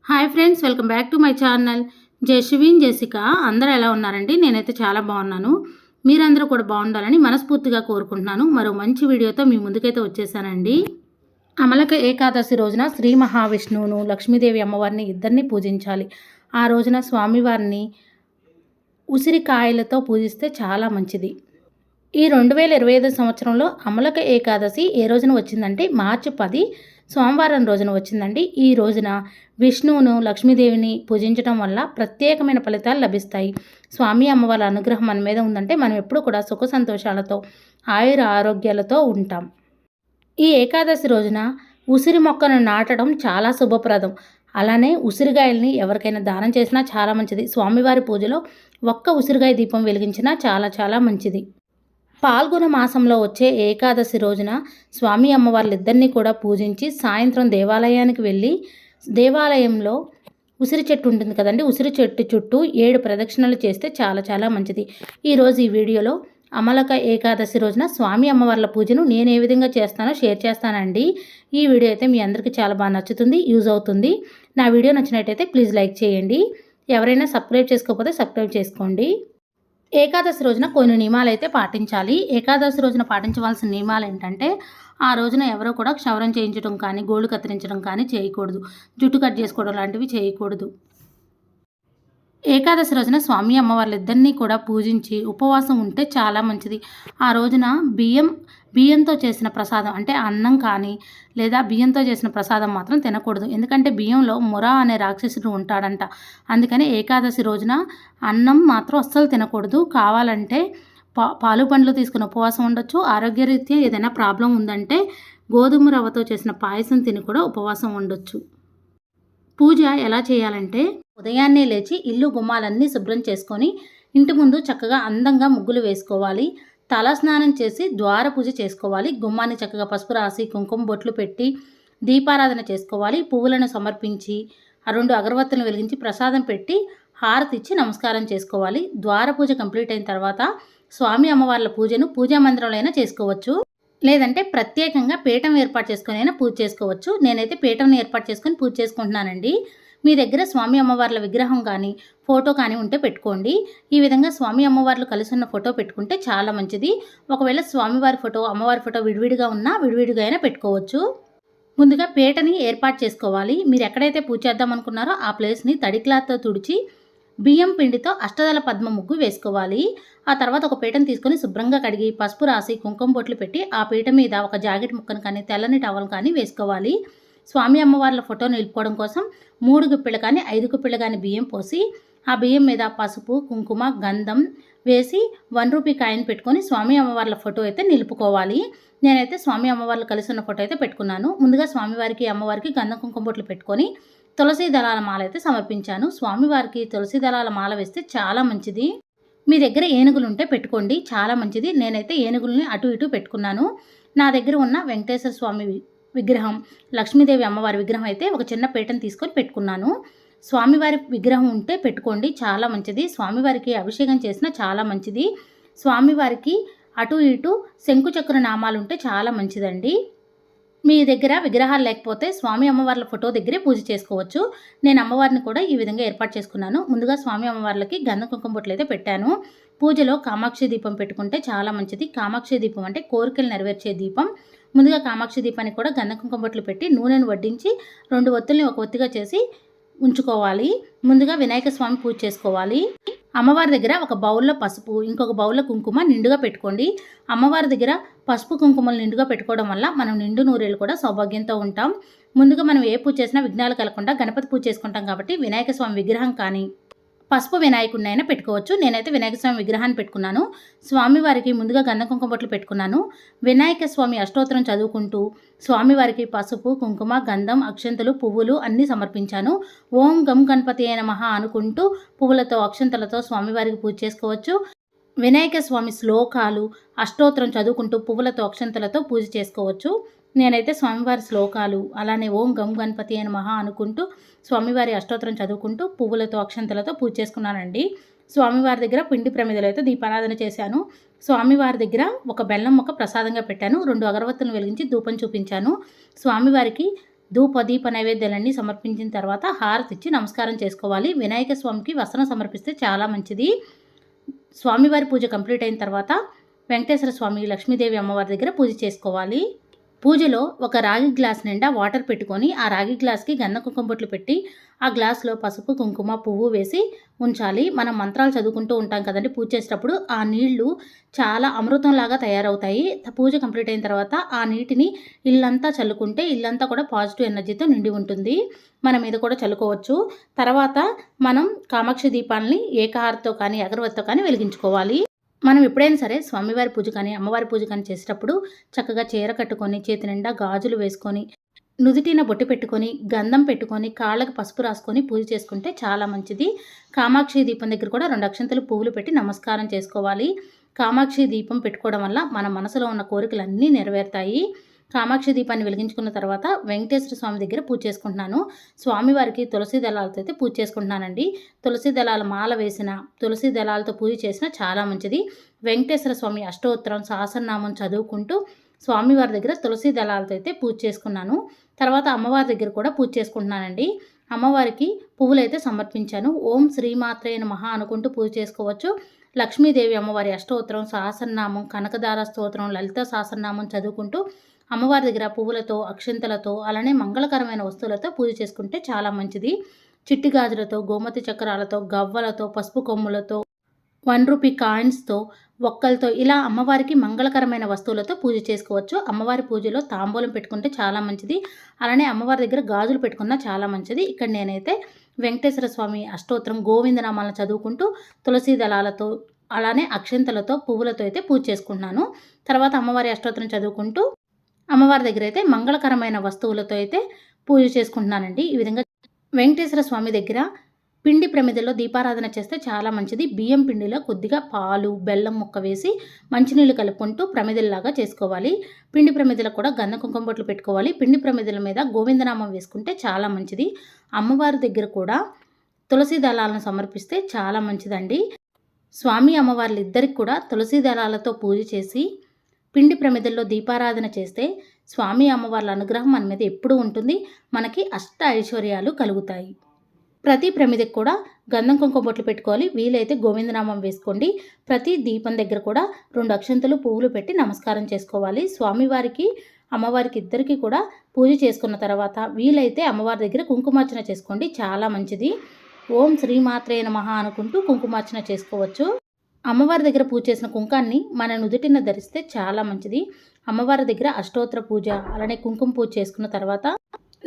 Hi friends, welcome back to my channel. Jayashreen Jessica. అందరూ ఎలా ఉన్నారండి? నేనైతే చాలా బాగున్నాను. మీరందరూ కూడా బాగుండాలని మనస్ఫూర్తిగా కోరుకుంటున్నాను. మరో మంచి వీడియోతో మీ ముందుకైతే వచ్చేసానండి. అమలక ఏకాదశి రోజున శ్రీ మహావిష్ణువును, లక్ష్మీదేవి అమ్మవారిని ఇద్దరిని పూజించాలి. ఆ రోజున స్వామివారిని ఉసిరికాయలతో పూజిస్తే చాలా మంచిది. ఈ 2025 సంవత్సరంలో అమలక ఏకాదశి ఏ రోజున వచ్చిందంటే మార్చి 10 సోమవారం రోజున వచ్చిందండి. ఈ రోజున విష్ణువును, లక్ష్మీదేవిని పూజించడం వల్ల ప్రత్యేకమైన ఫలితాలు లభిస్తాయి. స్వామి అమ్మవారి అనుగ్రహం మన మీద ఉందంటే మనం ఎప్పుడు కూడా సుఖ సంతోషాలతో, ఆయుర ఆరోగ్యాలతో ఉంటాం. ఈ ఏకాదశి రోజున ఉసిరి మొక్కను నాటడం చాలా శుభప్రదం. అలానే ఉసిరికాయల్ని ఎవరికైనా దానం చేసినా చాలా మంచిది. స్వామివారి పూజలో ఒక్క ఉసిరికాయ దీపం వెలిగించినా చాలా చాలా మంచిది. పాల్గొన మాసంలో వచ్చే ఏకాదశి రోజున స్వామి అమ్మవార్లిద్దరినీ కూడా పూజించి సాయంత్రం దేవాలయానికి వెళ్ళి దేవాలయంలో ఉసిరి చెట్టు ఉంటుంది కదండి, ఉసిరి చెట్టు చుట్టూ 7 ప్రదక్షిణలు చేస్తే చాలా చాలా మంచిది. ఈరోజు ఈ వీడియోలో అమలక ఏకాదశి రోజున స్వామి అమ్మవార్ల పూజను నేను ఏ విధంగా చేస్తానో షేర్ చేస్తానండి. ఈ వీడియో అయితే మీ అందరికీ చాలా బాగా నచ్చుతుంది, యూజ్ అవుతుంది. నా వీడియో నచ్చినట్టయితే ప్లీజ్ లైక్ చేయండి. ఎవరైనా సబ్స్క్రైబ్ చేసుకోకపోతే సబ్స్క్రైబ్ చేసుకోండి. ఏకాదశి రోజున కొన్ని నియమాలు అయితే పాటించాలి. ఏకాదశి రోజున పాటించవలసిన నియమాలు ఏంటంటే, ఆ రోజున ఎవరో కూడా క్షవరం చేయించడం కానీ, గోళ్ళు కత్తిరించడం కానీ చేయకూడదు. జుట్టు కట్ చేసుకోవడం లాంటివి చేయకూడదు. ఏకాదశి రోజున స్వామి అమ్మవార్లిద్దరినీ కూడా పూజించి ఉపవాసం ఉంటే చాలా మంచిది. ఆ రోజున బియ్యంతో చేసిన ప్రసాదం అంటే అన్నం కానీ లేదా బియ్యంతో చేసిన ప్రసాదం మాత్రం తినకూడదు. ఎందుకంటే బియ్యంలో ముర అనే రాక్షసుడు ఉంటాడంట. అందుకని ఏకాదశి రోజున అన్నం మాత్రం అస్సలు తినకూడదు. కావాలంటే పాలు పండ్లు తీసుకుని ఉపవాసం ఉండొచ్చు. ఆరోగ్యరీత్యా ఏదైనా ప్రాబ్లం ఉందంటే గోధుమ రవ్వతో చేసిన పాయసం తిని కూడా ఉపవాసం ఉండొచ్చు. పూజ ఎలా చేయాలంటే, ఉదయాన్నే లేచి ఇల్లు గుమ్మాలన్నీ శుభ్రం చేసుకొని ఇంటి ముందు చక్కగా అందంగా ముగ్గులు వేసుకోవాలి. తల స్నానం చేసి ద్వార పూజ చేసుకోవాలి. గుమ్మాన్ని చక్కగా పసుపు రాసి కుంకుమ బొట్లు పెట్టి దీపారాధన చేసుకోవాలి. పువ్వులను సమర్పించి 2 అగరవత్తులను వెలిగించి ప్రసాదం పెట్టి హారతి ఇచ్చి నమస్కారం చేసుకోవాలి. ద్వార పూజ కంప్లీట్ అయిన తర్వాత స్వామి అమ్మవార్ల పూజను పూజా మందిరంలో అయినా చేసుకోవచ్చు. లేదంటే ప్రత్యేకంగా పీఠం ఏర్పాటు చేసుకొని అయినా పూజ చేసుకోవచ్చు. నేనైతే పీఠంని ఏర్పాటు చేసుకొని పూజ చేసుకుంటున్నానండి. మీ దగ్గర స్వామి అమ్మవార్ల విగ్రహం కానీ ఫోటో కానీ ఉంటే పెట్టుకోండి. ఈ విధంగా స్వామి అమ్మవార్లు కలిసి ఉన్న ఫోటో పెట్టుకుంటే చాలా మంచిది. ఒకవేళ స్వామివారి ఫోటో, అమ్మవారి ఫోటో విడివిడిగా ఉన్నా విడివిడిగా అయినా పెట్టుకోవచ్చు. ముందుగా పీటని ఏర్పాటు చేసుకోవాలి. మీరు ఎక్కడైతే పూజ చేద్దాం అనుకున్నారో ఆ ప్లేస్ని తడి క్లాత్తో తుడిచి బియ్యం పిండితో అష్టదళ పద్మ ముగ్గు వేసుకోవాలి. ఆ తర్వాత ఒక పీటను తీసుకొని శుభ్రంగా కడిగి పసుపు రాసి కుంకుమ బొట్లు పెట్టి ఆ పీట మీద ఒక జాకెట్ ముక్కను కానీ తెల్లని టవల్ కానీ వేసుకోవాలి. స్వామి అమ్మవార్ల ఫోటో నిలుపుకోవడం కోసం 3 గుప్పిళ్ళు కానీ 5 గుప్పిళ్ళు కానీ బియ్యం పోసి ఆ బియ్యం మీద పసుపు, కుంకుమ, గంధం వేసి 1 రూపీ కాయిన్ పెట్టుకొని స్వామి అమ్మవార్ల ఫోటో అయితే నిలుపుకోవాలి. నేనైతే స్వామి అమ్మవార్లు కలిసి ఉన్న ఫోటో అయితే పెట్టుకున్నాను. ముందుగా స్వామివారికి, అమ్మవారికి గంధం కుంకుమ బొట్లు పెట్టుకొని తులసి దళాల మాల అయితే సమర్పించాను. స్వామివారికి తులసి దళాల మాల వేస్తే చాలా మంచిది. మీ దగ్గర ఏనుగులు ఉంటే పెట్టుకోండి, చాలా మంచిది. నేనైతే ఏనుగుల్ని అటు ఇటు పెట్టుకున్నాను. నా దగ్గర ఉన్న వెంకటేశ్వర స్వామి విగ్రహం, లక్ష్మీదేవి అమ్మవారి విగ్రహం అయితే ఒక చిన్న పీటను తీసుకొని పెట్టుకున్నాను. స్వామివారి విగ్రహం ఉంటే పెట్టుకోండి, చాలా మంచిది. స్వామివారికి అభిషేకం చేసినా చాలా మంచిది. స్వామివారికి అటు ఇటు శంకుచక్ర నామాలు ఉంటే చాలా మంచిదండి. మీ దగ్గర విగ్రహాలు లేకపోతే స్వామి అమ్మవార్ల ఫోటో దగ్గరే పూజ చేసుకోవచ్చు. నేను అమ్మవారిని కూడా ఈ విధంగా ఏర్పాటు చేసుకున్నాను. ముందుగా స్వామి అమ్మవార్లకి గంధ కుంకుమ బొట్లు అయితే పెట్టాను. పూజలో కామాక్షి దీపం పెట్టుకుంటే చాలా మంచిది. కామాక్షి దీపం అంటే కోరికలు నెరవేర్చే దీపం. ముందుగా కామాక్షి దీపానికి కూడా గంధ కుంకుమ బొట్లు పెట్టి నూనెను వడ్డించి 2 ఒత్తుల్ని ఒక ఒత్తిగా చేసి ఉంచుకోవాలి. ముందుగా వినాయక స్వామి పూజ చేసుకోవాలి. అమ్మవారి దగ్గర ఒక బౌల్లో పసుపు, ఇంకొక బౌల్లో కుంకుమ నిండుగా పెట్టుకోండి. అమ్మవారి దగ్గర పసుపు కుంకుమలు నిండుగా పెట్టుకోవడం వల్ల మనం నిండు నూరేళ్ళు కూడా సౌభాగ్యంతో ఉంటాం. ముందుగా మనం ఏ పూజ చేసినా విఘ్నాలు కలగకుండా గణపతి పూజ చేసుకుంటాం కాబట్టి వినాయక స్వామి విగ్రహం కానీ పసుపు వినాయకుడిని అయినా పెట్టుకోవచ్చు. నేనైతే వినాయక స్వామి విగ్రహాన్ని పెట్టుకున్నాను. స్వామివారికి ముందుగా గంధ కుంకుమ బొట్లు పెట్టుకున్నాను. వినాయక స్వామి అష్టోత్తరం చదువుకుంటూ స్వామివారికి పసుపు, కుంకుమ, గంధం, అక్షంతలు, పువ్వులు అన్నీ సమర్పించాను. ఓం గం గణపతియే నమః అనుకుంటూ పువ్వులతో, అక్షంతలతో స్వామివారికి పూజ చేసుకోవచ్చు. వినాయక స్వామి శ్లోకాలు, అష్టోత్తరం చదువుకుంటూ పువ్వులతో, అక్షంతలతో పూజ చేసుకోవచ్చు. నేనైతే స్వామివారి శ్లోకాలు, అలానే ఓం గం గణపతియే నమః అనుకుంటూ స్వామివారి అష్టోత్తరం చదువుకుంటూ పువ్వులతో, అక్షంతలతో పూజ చేసుకున్నానండి. స్వామివారి దగ్గర పిండి ప్రమిదలు అయితే దీపారాధన చేశాను. స్వామివారి దగ్గర ఒక బెల్లం ముక్క ప్రసాదంగా పెట్టాను. 2 అగరవత్తులను వెలిగించి ధూపం చూపించాను. స్వామివారికి ధూప దీప నైవేద్యాలన్నీ సమర్పించిన తర్వాత హారతి ఇచ్చి నమస్కారం చేసుకోవాలి. వినాయక స్వామికి వస్త్రం సమర్పిస్తే చాలా మంచిది. స్వామివారి పూజ కంప్లీట్ అయిన తర్వాత వెంకటేశ్వర స్వామి, లక్ష్మీదేవి అమ్మవారి దగ్గర పూజ చేసుకోవాలి. పూజలో ఒక రాగి గ్లాస్ నిండా వాటర్ పెట్టుకొని ఆ రాగి గ్లాస్కి గంధం కుంకుమ బొట్లు పెట్టి ఆ గ్లాస్లో పసుపు, కుంకుమ, పువ్వు వేసి ఉంచాలి. మనం మంత్రాలు చదువుకుంటూ ఉంటాం కదండి పూజ చేసేటప్పుడు. ఆ నీళ్లు చాలా అమృతంలాగా తయారవుతాయి. పూజ కంప్లీట్ అయిన తర్వాత ఆ నీటిని ఇల్లంతా చల్లుకుంటే ఇల్లంతా కూడా పాజిటివ్ ఎనర్జీతో నిండి ఉంటుంది. మన మీద కూడా చల్లుకోవచ్చు. తర్వాత మనం కామాక్షి దీపాలని ఏకహారతో కానీ అగరవత్తితో కానీ వెలిగించుకోవాలి. మనం ఎప్పుడైనా సరే స్వామివారి పూజ కానీ అమ్మవారి పూజ కానీ చేసేటప్పుడు చక్కగా చీర కట్టుకొని చేతి నిండా గాజులు వేసుకొని నుదుటిన బొట్టు పెట్టుకొని గంధం పెట్టుకొని కాళ్ళకి పసుపు రాసుకొని పూజ చేసుకుంటే చాలా మంచిది. కామాక్షి దీపం దగ్గర కూడా 2 అక్షంతలు పువ్వులు పెట్టి నమస్కారం చేసుకోవాలి. కామాక్షి దీపం పెట్టుకోవడం వల్ల మన మనసులో ఉన్న కోరికలన్నీ నెరవేరుతాయి. కామాక్షి దీపాన్ని వెలిగించుకున్న తర్వాత వెంకటేశ్వర స్వామి దగ్గర పూజ చేసుకుంటున్నాను. స్వామివారికి తులసి దళాలతో అయితే పూజ చేసుకుంటున్నానండి. తులసి దళాల మాల వేసిన, తులసి దళాలతో పూజ చేసిన చాలా మంచిది. వెంకటేశ్వర స్వామి అష్టోత్తరం, సహస్రనామం చదువుకుంటూ స్వామివారి దగ్గర తులసి దళాలతో అయితే పూజ చేసుకున్నాను. తర్వాత అమ్మవారి దగ్గర కూడా పూజ చేసుకుంటున్నానండి. అమ్మవారికి పువ్వులైతే సమర్పించాను. ఓం శ్రీమాత్రే నమః అనుకుంటూ పూజ చేసుకోవచ్చు. లక్ష్మీదేవి అమ్మవారి అష్టోత్తరం, సహస్రనామం, కనకదార స్తోత్రం, లలిత సహస్రనామం చదువుకుంటూ అమ్మవారి దగ్గర పువ్వులతో, అక్షింతలతో, అలానే మంగళకరమైన వస్తువులతో పూజ చేసుకుంటే చాలా మంచిది. చిట్టి గాజులతో, గోమతి చక్రాలతో, గవ్వలతో, పసుపు కొమ్ములతో, 1 రూపీ కాయిన్స్తో, ఒక్కలతో ఇలా అమ్మవారికి మంగళకరమైన వస్తువులతో పూజ చేసుకోవచ్చు. అమ్మవారి పూజలో తాంబూలం పెట్టుకుంటే చాలా మంచిది. అలానే అమ్మవారి దగ్గర గాజులు పెట్టుకున్నా చాలా మంచిది. ఇక్కడ నేనైతే వెంకటేశ్వర స్వామి అష్టోత్తరం, గోవిందనామాలను చదువుకుంటూ తులసి దళాలతో, అలానే అక్షింతలతో, పువ్వులతో అయితే పూజ చేసుకుంటున్నాను. తర్వాత అమ్మవారి అష్టోత్తరం చదువుకుంటూ అమ్మవారి దగ్గర అయితే మంగళకరమైన వస్తువులతో అయితే పూజ చేసుకుంటున్నానండి. ఈ విధంగా వెంకటేశ్వర స్వామి దగ్గర పిండి ప్రమిదలో దీపారాధన చేస్తే చాలా మంచిది. బియ్యం పిండిలో కొద్దిగా పాలు, బెల్లం ముక్క వేసి మంచినీళ్ళు కలుపుకుంటూ ప్రమిదల్లాగా చేసుకోవాలి. పిండి ప్రమిదలకు కూడా గంధ కుంకుమ బొట్లు పెట్టుకోవాలి. పిండి ప్రమిదల మీద గోవిందనామం వేసుకుంటే చాలా మంచిది. అమ్మవారి దగ్గర కూడా తులసి దళాలను సమర్పిస్తే చాలా మంచిదండి. స్వామి అమ్మవార్లు ఇద్దరికి కూడా తులసి దళాలతో పూజ చేసి పిండి ప్రమిదల్లో దీపారాధన చేస్తే స్వామి అమ్మవార్ల అనుగ్రహం మన మీద ఎప్పుడూ ఉంటుంది. మనకి అష్ట ఐశ్వర్యాలు కలుగుతాయి. ప్రతి ప్రమిదకి కూడా గంధం కుంకుమ బొట్లు పెట్టుకోవాలి. వీలైతే గోవిందనామం వేసుకోండి. ప్రతి దీపం దగ్గర కూడా 2 అక్షంతలు పువ్వులు పెట్టి నమస్కారం చేసుకోవాలి. స్వామివారికి అమ్మవారికి ఇద్దరికి కూడా పూజ చేసుకున్న తర్వాత వీలైతే అమ్మవారి దగ్గర కుంకుమార్చన చేసుకోండి, చాలా మంచిది. ఓం శ్రీమాత్రే నమః అనుకుంటూ కుంకుమార్చన చేసుకోవచ్చు. అమ్మవారి దగ్గర పూజ చేసిన కుంకాన్ని మన నుదుటిన ధరిస్తే చాలా మంచిది. అమ్మవారి దగ్గర అష్టోత్తర పూజ, అలానే కుంకుమ పూజ చేసుకున్న తర్వాత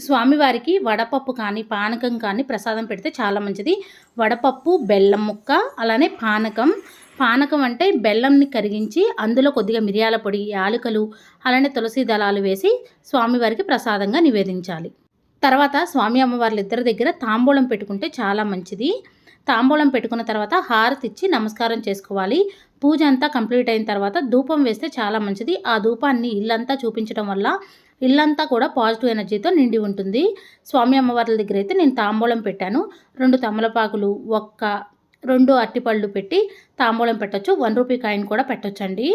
స్వామివారికి వడపప్పు కానీ పానకం కానీ ప్రసాదం పెడితే చాలా మంచిది. వడపప్పు, బెల్లం ముక్క, అలానే పానకం అంటే బెల్లంని కరిగించి అందులో కొద్దిగా మిరియాల పొడి, యాలకులు, అలానే తులసి దళాలు వేసి స్వామివారికి ప్రసాదంగా నివేదించాలి. తర్వాత స్వామి అమ్మవార్ల ఇద్దరి దగ్గర తాంబూలం పెట్టుకుంటే చాలా మంచిది. తాంబూలం పెట్టుకున్న తర్వాత హారతి ఇచ్చి నమస్కారం చేసుకోవాలి. పూజ అంతా కంప్లీట్ అయిన తర్వాత ధూపం వేస్తే చాలా మంచిది. ఆ ధూపాన్ని ఇల్లంతా చూపించడం వల్ల ఇల్లంతా కూడా పాజిటివ్ ఎనర్జీతో నిండి ఉంటుంది. స్వామి అమ్మవార్ల దగ్గర అయితే నేను తాంబూలం పెట్టాను. 2 తమలపాకులు, 2 అరటిపళ్ళు పెట్టి తాంబూలం పెట్టచ్చు. 1 రూపీ కాయిన్ కూడా పెట్టొచ్చండి.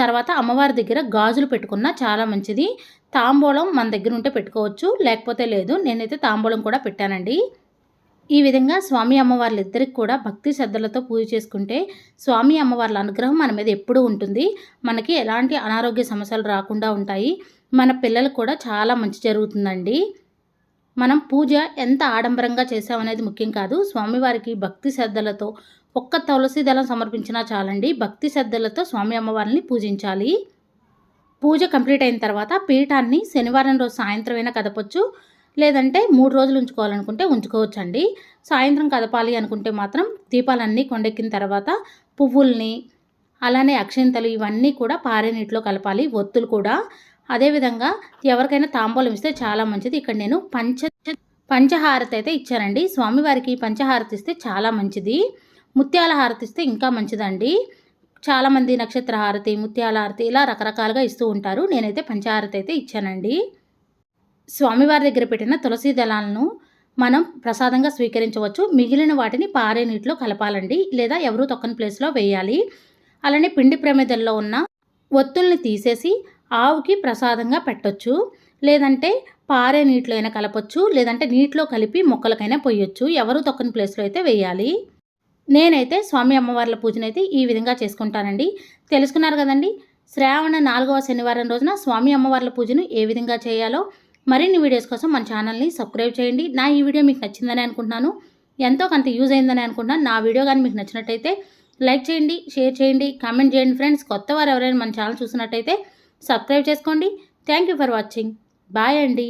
తర్వాత అమ్మవారి దగ్గర గాజులు పెట్టుకున్నా చాలా మంచిది. తాంబూలం మన దగ్గర ఉంటే పెట్టుకోవచ్చు, లేకపోతే లేదు. నేనైతే తాంబూలం కూడా పెట్టానండి. ఈ విధంగా స్వామి అమ్మవార్ల ఇద్దరికి కూడా భక్తి శ్రద్ధలతో పూజ చేసుకుంటే స్వామి అమ్మవార్ల అనుగ్రహం మన మీద ఎప్పుడూ ఉంటుంది. మనకి ఎలాంటి అనారోగ్య సమస్యలు రాకుండా ఉంటాయి. మన పిల్లలకు కూడా చాలా మంచి జరుగుతుందండి. మనం పూజ ఎంత ఆడంబరంగా చేసామనేది ముఖ్యం కాదు. స్వామివారికి భక్తి శ్రద్ధలతో ఒక్క తులసి దళం సమర్పించినా చాలండి. భక్తి శ్రద్ధలతో స్వామి అమ్మవారిని పూజించాలి. పూజ కంప్లీట్ అయిన తర్వాత పీఠాన్ని శనివారం రోజు సాయంత్రం అయినా కదపొచ్చు, లేదంటే 3 రోజులు ఉంచుకోవాలనుకుంటే ఉంచుకోవచ్చండి. సాయంత్రం కదపాలి అనుకుంటే మాత్రం దీపాలన్నీ కొండెక్కిన తర్వాత పువ్వుల్ని, అలానే అక్షింతలు ఇవన్నీ కూడా పారే నీటిలో కలపాలి. ఒత్తులు కూడా. అదేవిధంగా ఎవరికైనా తాంబూలం ఇస్తే చాలా మంచిది. ఇక్కడ నేను పంచహారతి అయితే ఇచ్చానండి. స్వామివారికి పంచహారతి ఇస్తే చాలా మంచిది. ముత్యాల హారతి ఇస్తే ఇంకా మంచిదండి. చాలామంది నక్షత్ర హారతి, ముత్యాల హారతి ఇలా రకరకాలుగా ఇస్తూ ఉంటారు. నేనైతే పంచహారతి అయితే ఇచ్చానండి. స్వామివారి దగ్గర పెట్టిన తులసి దళాలను మనం ప్రసాదంగా స్వీకరించవచ్చు. మిగిలిన వాటిని పారే నీటిలో కలపాలండి, లేదా ఎవరూ తొక్కని ప్లేస్లో వేయాలి. అలానే పిండి ప్రమిదల్లో ఉన్న ఒత్తుల్ని తీసేసి ఆవుకి ప్రసాదంగా పెట్టొచ్చు, లేదంటే పారే నీటిలో అయినా కలపొచ్చు, లేదంటే నీటిలో కలిపి మొక్కలకైనా పొయ్యొచ్చు. ఎవరు తొక్కని ప్లేస్లో అయితే వేయాలి. నేనైతే స్వామి అమ్మవార్ల పూజనైతే ఈ విధంగా చేసుకుంటానండి. తెలుసుకున్నారు కదండి. శ్రావణ 4వ శనివారం రోజున స్వామి అమ్మవార్ల పూజను ఏ విధంగా చేయాలో మరిన్ని వీడియోస్ కోసం మన ఛానల్ని సబ్స్క్రైబ్ చేయండి. నా ఈ వీడియో మీకు నచ్చిందని అనుకుంటున్నాను. ఎంతో కొంత యూజ్ అయిందని అనుకుంటున్నాను. నా వీడియో కానీ మీకు నచ్చినట్టయితే లైక్ చేయండి, షేర్ చేయండి, కామెంట్ చేయండి ఫ్రెండ్స్. కొత్త వారు ఎవరైనా మన ఛానల్ చూసినట్టయితే సబ్స్క్రైబ్ చేసుకోండి. Thank you for watching. Bye అండి.